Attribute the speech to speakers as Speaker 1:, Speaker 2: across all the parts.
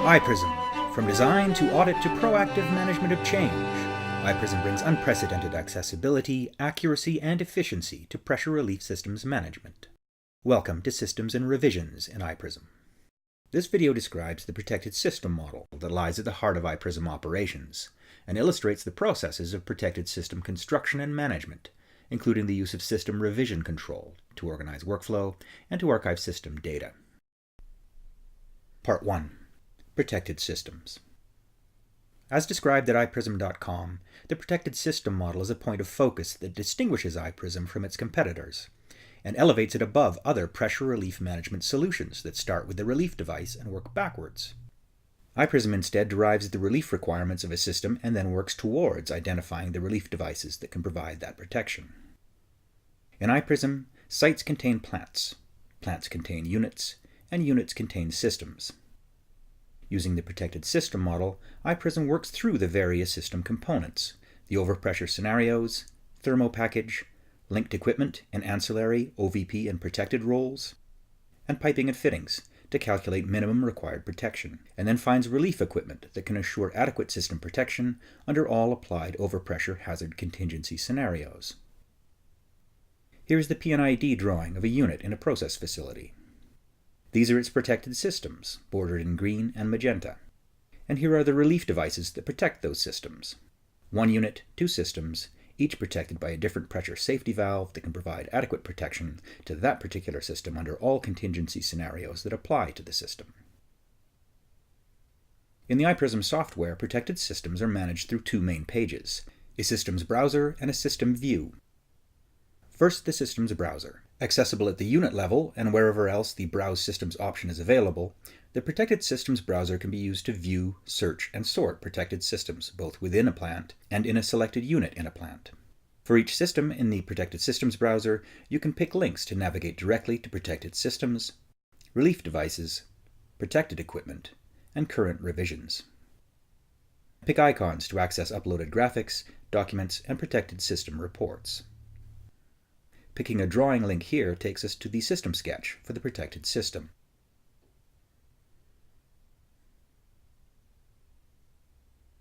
Speaker 1: iPRSM. From design to audit to proactive management of change, iPRSM brings unprecedented accessibility, accuracy, and efficiency to pressure relief systems management. Welcome to Systems and Revisions in iPRSM. This video describes the protected system model that lies at the heart of iPRSM operations and illustrates the processes of protected system construction and management, including the use of system revision control to organize workflow and to archive system data. Part 1. Protected Systems. As described at iPRSM.com, the protected system model is a point of focus that distinguishes iPRSM from its competitors and elevates it above other pressure relief management solutions that start with the relief device and work backwards. iPRSM instead derives the relief requirements of a system and then works towards identifying the relief devices that can provide that protection. In iPRSM, sites contain plants, plants contain units, and units contain systems. Using the protected system model, iPRSM works through the various system components, the overpressure scenarios, thermo package, linked equipment and ancillary OVP and protected roles, and piping and fittings to calculate minimum required protection, and then finds relief equipment that can assure adequate system protection under all applied overpressure hazard contingency scenarios. Here is the Pid drawing of a unit in a process facility. These are its protected systems, bordered in green and magenta. And here are the relief devices that protect those systems. One unit, two systems, each protected by a different pressure safety valve that can provide adequate protection to that particular system under all contingency scenarios that apply to the system. In the iPRSM software, protected systems are managed through two main pages, a systems browser and a system view. First, the systems browser. Accessible at the unit level and wherever else the Browse Systems option is available, the Protected Systems browser can be used to view, search, and sort protected systems both within a plant and in a selected unit in a plant. For each system in the Protected Systems browser, you can pick links to navigate directly to protected systems, relief devices, protected equipment, and current revisions. Pick icons to access uploaded graphics, documents, and protected system reports. Picking a drawing link here takes us to the system sketch for the protected system.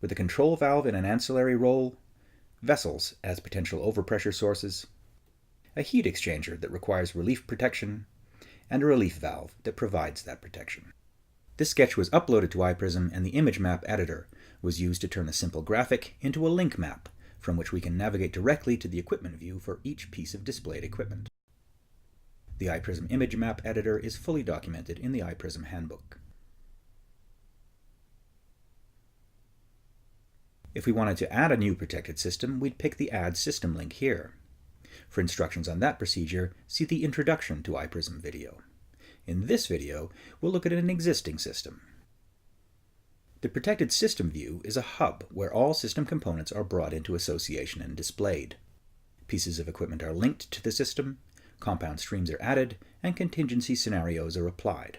Speaker 1: With a control valve in an ancillary role, vessels as potential overpressure sources, a heat exchanger that requires relief protection, and a relief valve that provides that protection. This sketch was uploaded to iPRSM, and the image map editor was used to turn a simple graphic into a link map from which we can navigate directly to the equipment view for each piece of displayed equipment. The iPRSM image map editor is fully documented in the iPRSM handbook. If we wanted to add a new protected system, we'd pick the Add System link here. For instructions on that procedure, see the Introduction to iPRSM video. In this video, we'll look at an existing system. The Protected System view is a hub where all system components are brought into association and displayed. Pieces of equipment are linked to the system, compound streams are added, and contingency scenarios are applied.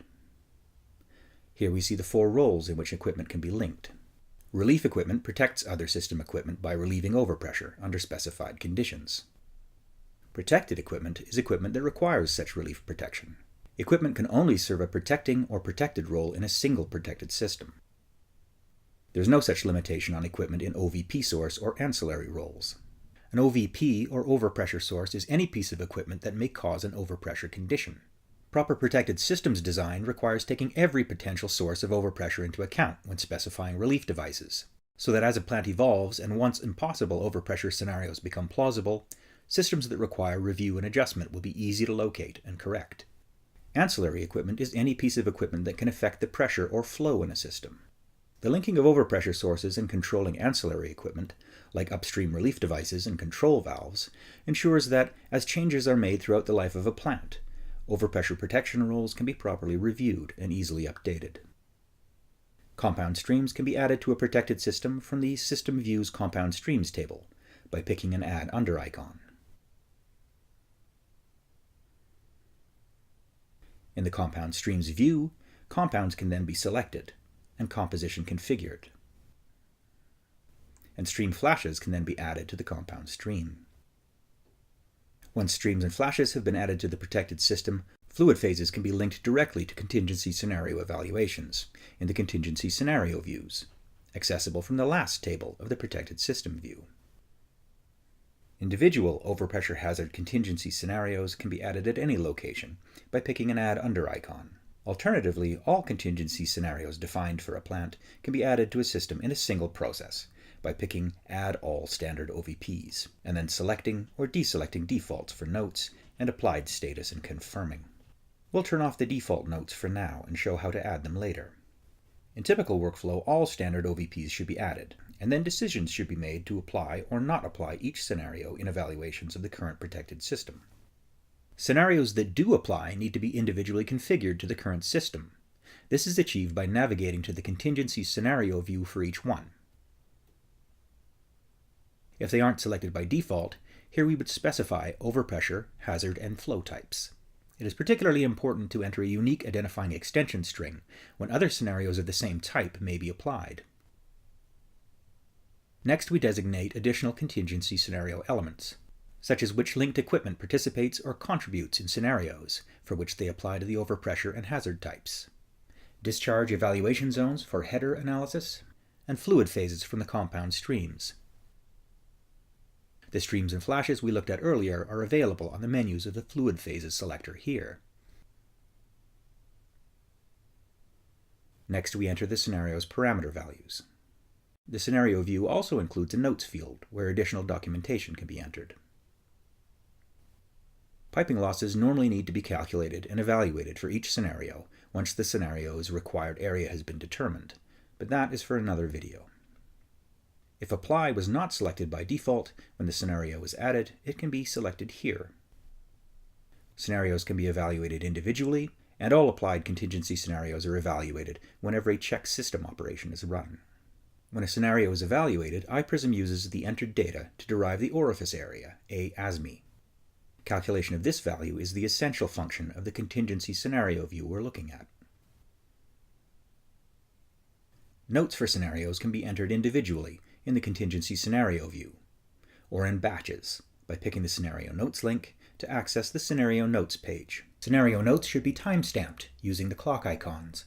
Speaker 1: Here we see the four roles in which equipment can be linked. Relief equipment protects other system equipment by relieving overpressure under specified conditions. Protected equipment is equipment that requires such relief protection. Equipment can only serve a protecting or protected role in a single protected system. There is no such limitation on equipment in OVP source or ancillary roles. An OVP, or overpressure source, is any piece of equipment that may cause an overpressure condition. Proper protected systems design requires taking every potential source of overpressure into account when specifying relief devices, so that as a plant evolves and once impossible overpressure scenarios become plausible, systems that require review and adjustment will be easy to locate and correct. Ancillary equipment is any piece of equipment that can affect the pressure or flow in a system. The linking of overpressure sources and controlling ancillary equipment, like upstream relief devices and control valves, ensures that, as changes are made throughout the life of a plant, overpressure protection roles can be properly reviewed and easily updated. Compound streams can be added to a protected system from the System Views Compound Streams table by picking an Add Under icon. In the Compound Streams view, compounds can then be selected and composition configured. And stream flashes can then be added to the compound stream. Once streams and flashes have been added to the protected system, Fluid phases can be linked directly to contingency scenario evaluations in the contingency scenario views, accessible from the last table of the protected system view. Individual overpressure hazard contingency scenarios can be added at any location by picking an Add Under icon. Alternatively, all contingency scenarios defined for a plant can be added to a system in a single process by picking Add All Standard OVPs, and then selecting or deselecting defaults for notes and applied status and confirming. We'll turn off the default notes for now and show how to add them later. In typical workflow, all standard OVPs should be added, and then decisions should be made to apply or not apply each scenario in evaluations of the current protected system. Scenarios that do apply need to be individually configured to the current system. This is achieved by navigating to the contingency scenario view for each one. If they aren't selected by default, here we would specify overpressure, hazard, and flow types. It is particularly important to enter a unique identifying extension string when other scenarios of the same type may be applied. Next, we designate additional contingency scenario elements, such as which linked equipment participates or contributes in scenarios for which they apply to the overpressure and hazard types, discharge evaluation zones for header analysis, and fluid phases from the compound streams. The streams and flashes we looked at earlier are available on the menus of the Fluid Phases selector here. Next, we enter the scenario's parameter values. The scenario view also includes a notes field where additional documentation can be entered. Piping losses normally need to be calculated and evaluated for each scenario once the scenario's required area has been determined, but that is for another video. If Apply was not selected by default when the scenario was added, it can be selected here. Scenarios can be evaluated individually, and all applied contingency scenarios are evaluated whenever a check system operation is run. When a scenario is evaluated, iPRSM uses the entered data to derive the orifice area, ASME. Calculation of this value is the essential function of the contingency scenario view we're looking at. Notes for scenarios can be entered individually in the contingency scenario view, or in batches by picking the scenario notes link to access the scenario notes page. Scenario notes should be time-stamped using the clock icons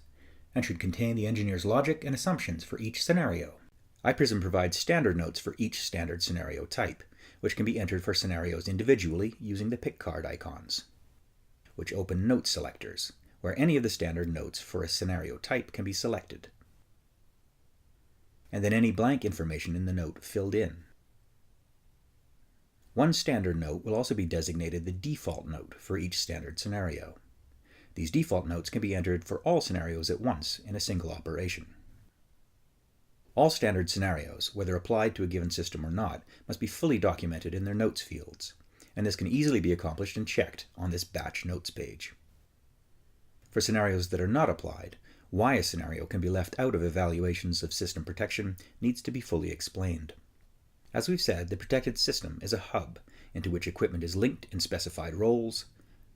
Speaker 1: and should contain the engineer's logic and assumptions for each scenario. iPRSM provides standard notes for each standard scenario type, which can be entered for scenarios individually using the pick card icons, which open note selectors, where any of the standard notes for a scenario type can be selected, and then any blank information in the note filled in. One standard note will also be designated the default note for each standard scenario. These default notes can be entered for all scenarios at once in a single operation. All standard scenarios, whether applied to a given system or not, must be fully documented in their notes fields, and this can easily be accomplished and checked on this batch notes page. For scenarios that are not applied, why a scenario can be left out of evaluations of system protection needs to be fully explained. As we've said, the protected system is a hub into which equipment is linked in specified roles,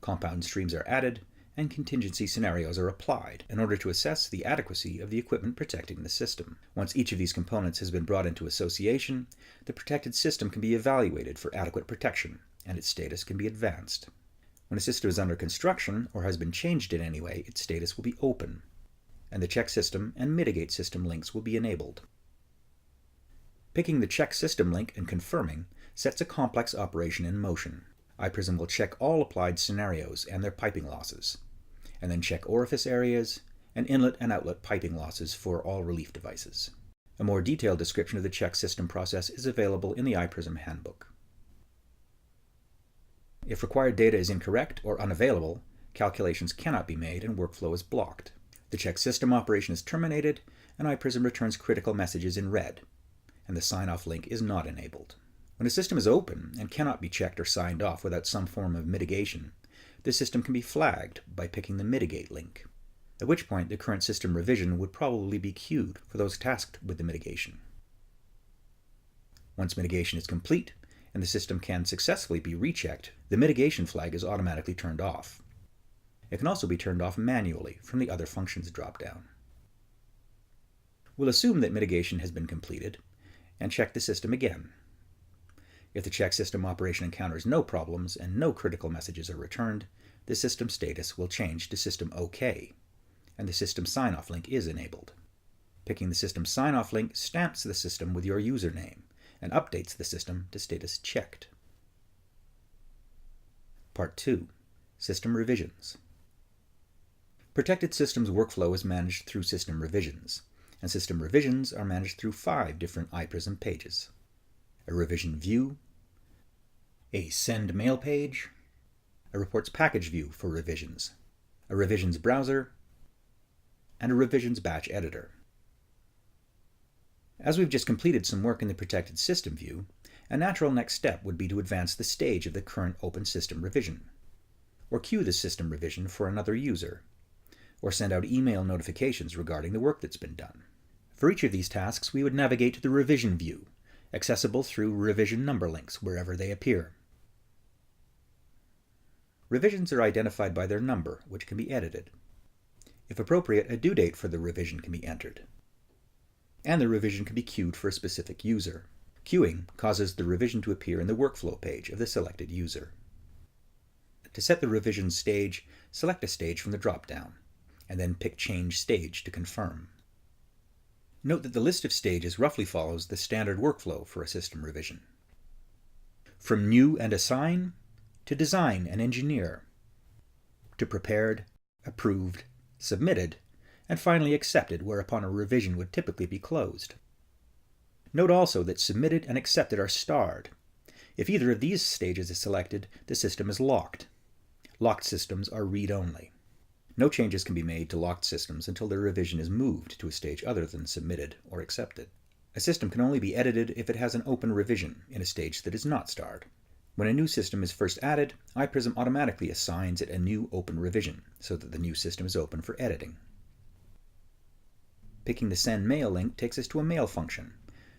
Speaker 1: compound streams are added, and contingency scenarios are applied in order to assess the adequacy of the equipment protecting the system. Once each of these components has been brought into association, the protected system can be evaluated for adequate protection, and its status can be advanced. When a system is under construction or has been changed in any way, its status will be open, and the check system and mitigate system links will be enabled. Picking the check system link and confirming sets a complex operation in motion. iPRSM will check all applied scenarios and their piping losses, and then check orifice areas and inlet and outlet piping losses for all relief devices. A more detailed description of the check system process is available in the iPRSM handbook. If required data is incorrect or unavailable, calculations cannot be made and workflow is blocked. The check system operation is terminated, and iPRSM returns critical messages in red, and the sign-off link is not enabled. When a system is open and cannot be checked or signed off without some form of mitigation, the system can be flagged by picking the mitigate link, at which point the current system revision would probably be queued for those tasked with the mitigation. Once mitigation is complete and the system can successfully be rechecked, the mitigation flag is automatically turned off. It can also be turned off manually from the Other Functions dropdown. We'll assume that mitigation has been completed and check the system again. If the check system operation encounters no problems and no critical messages are returned, the system status will change to System OK, and the System Sign-Off link is enabled. Picking the System Sign-Off link stamps the system with your username and updates the system to status checked. Part 2. System Revisions. Protected Systems workflow is managed through System Revisions, and System Revisions are managed through 5 different iPRSM pages: a revision view, a send mail page, a reports package view for revisions, a revisions browser, and a revisions batch editor. As we've just completed some work in the protected system view, a natural next step would be to advance the stage of the current open system revision, or queue the system revision for another user, or send out email notifications regarding the work that's been done. For each of these tasks, we would navigate to the revision view, accessible through revision number links wherever they appear. Revisions are identified by their number, which can be edited. If appropriate, a due date for the revision can be entered, and the revision can be queued for a specific user. Queuing causes the revision to appear in the workflow page of the selected user. To set the revision stage, select a stage from the drop-down, and then pick Change Stage to confirm. Note that the list of stages roughly follows the standard workflow for a system revision. From New and Assign, to Design and Engineer, to Prepared, Approved, Submitted, and finally Accepted, whereupon a revision would typically be closed. Note also that Submitted and Accepted are starred. If either of these stages is selected, the system is locked. Locked systems are read-only. No changes can be made to locked systems until their revision is moved to a stage other than Submitted or Accepted. A system can only be edited if it has an open revision in a stage that is not starred. When a new system is first added, iPRSM automatically assigns it a new open revision so that the new system is open for editing. Picking the Send Mail link takes us to a mail function,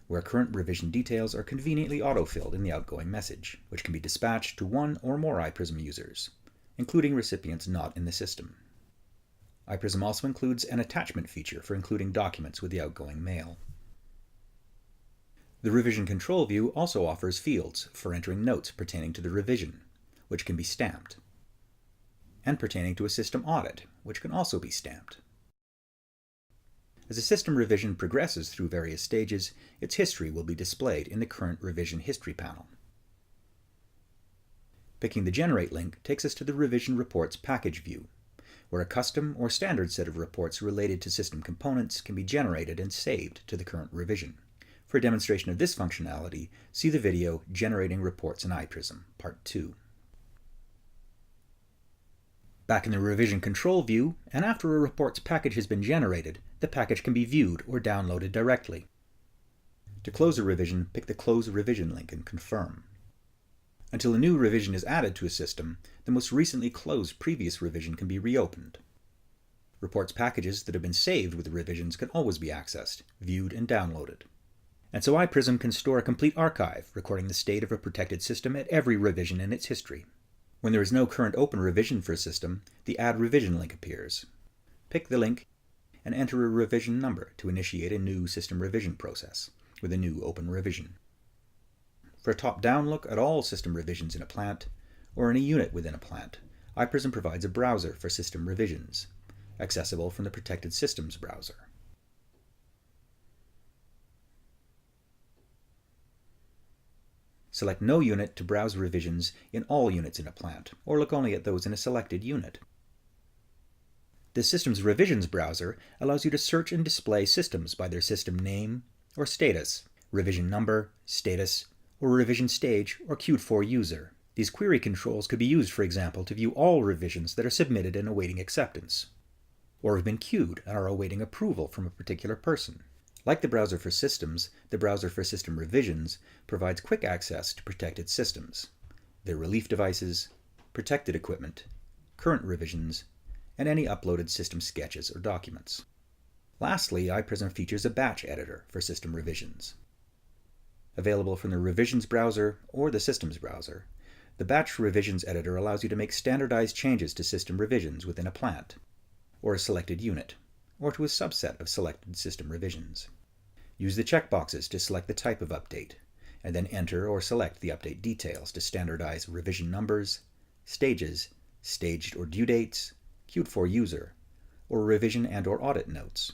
Speaker 1: where current revision details are conveniently autofilled in the outgoing message, which can be dispatched to one or more iPRSM users, including recipients not in the system. iPRSM also includes an attachment feature for including documents with the outgoing mail. The Revision Control View also offers fields for entering notes pertaining to the revision, which can be stamped, and pertaining to a system audit, which can also be stamped. As a system revision progresses through various stages, its history will be displayed in the Current Revision History panel. Picking the Generate link takes us to the Revision Reports package view, where a custom or standard set of reports related to system components can be generated and saved to the current revision. For a demonstration of this functionality, see the video Generating Reports in iPRSM, Part 2. Back in the Revision Control view, and after a reports package has been generated, the package can be viewed or downloaded directly. To close a revision, pick the Close Revision link and confirm. Until a new revision is added to a system, the most recently closed previous revision can be reopened. Reports packages that have been saved with the revisions can always be accessed, viewed, and downloaded. And so iPRSM can store a complete archive recording the state of a protected system at every revision in its history. When there is no current open revision for a system, the Add Revision link appears. Pick the link and enter a revision number to initiate a new system revision process with a new open revision. For a top-down look at all system revisions in a plant, or in a unit within a plant, iPRSM provides a browser for system revisions, accessible from the Protected Systems browser. Select No Unit to browse revisions in all units in a plant, or look only at those in a selected unit. The Systems Revisions browser allows you to search and display systems by their system name or status, revision number, status, or revision stage, or queued for user. These query controls could be used, for example, to view all revisions that are submitted and awaiting acceptance, or have been queued and are awaiting approval from a particular person. Like the browser for systems, the browser for system revisions provides quick access to protected systems, their relief devices, protected equipment, current revisions, and any uploaded system sketches or documents. Lastly, iPRSM features a batch editor for system revisions. Available from the Revisions browser or the Systems browser, the Batch Revisions editor allows you to make standardized changes to system revisions within a plant, or a selected unit, or to a subset of selected system revisions. Use the checkboxes to select the type of update, and then enter or select the update details to standardize revision numbers, stages, staged or due dates, queued for user, or revision and/or audit notes.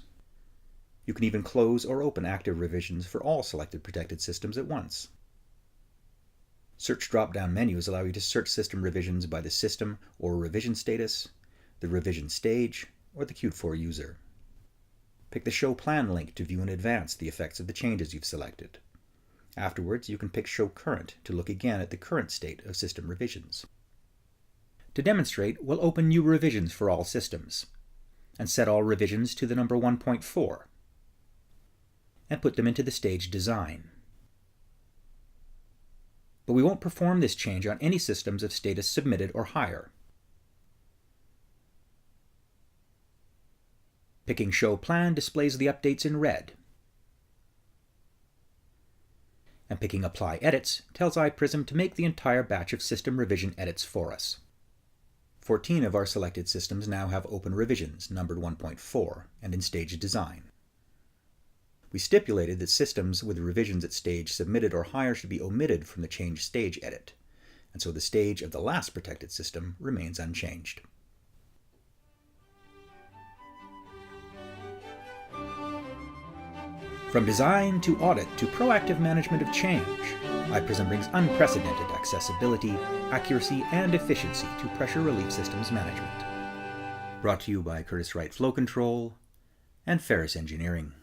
Speaker 1: You can even close or open active revisions for all selected protected systems at once. Search drop-down menus allow you to search system revisions by the system or revision status, the revision stage, or the queued for user. Pick the Show Plan link to view in advance the effects of the changes you've selected. Afterwards, you can pick Show Current to look again at the current state of system revisions. To demonstrate, we'll open New Revisions for all systems, and set all revisions to the number 1.4, and put them into the stage design. But we won't perform this change on any systems of status submitted or higher. Picking Show Plan displays the updates in red, and picking Apply Edits tells iPRSM to make the entire batch of system revision edits for us. 14 of our selected systems now have open revisions, numbered 1.4, and in stage design. We stipulated that systems with revisions at stage submitted or higher should be omitted from the change stage edit, and so the stage of the last protected system remains unchanged. From design to audit to proactive management of change, iPRSM brings unprecedented accessibility, accuracy, and efficiency to pressure relief systems management. Brought to you by Curtiss-Wright Flow Control and Ferris Engineering.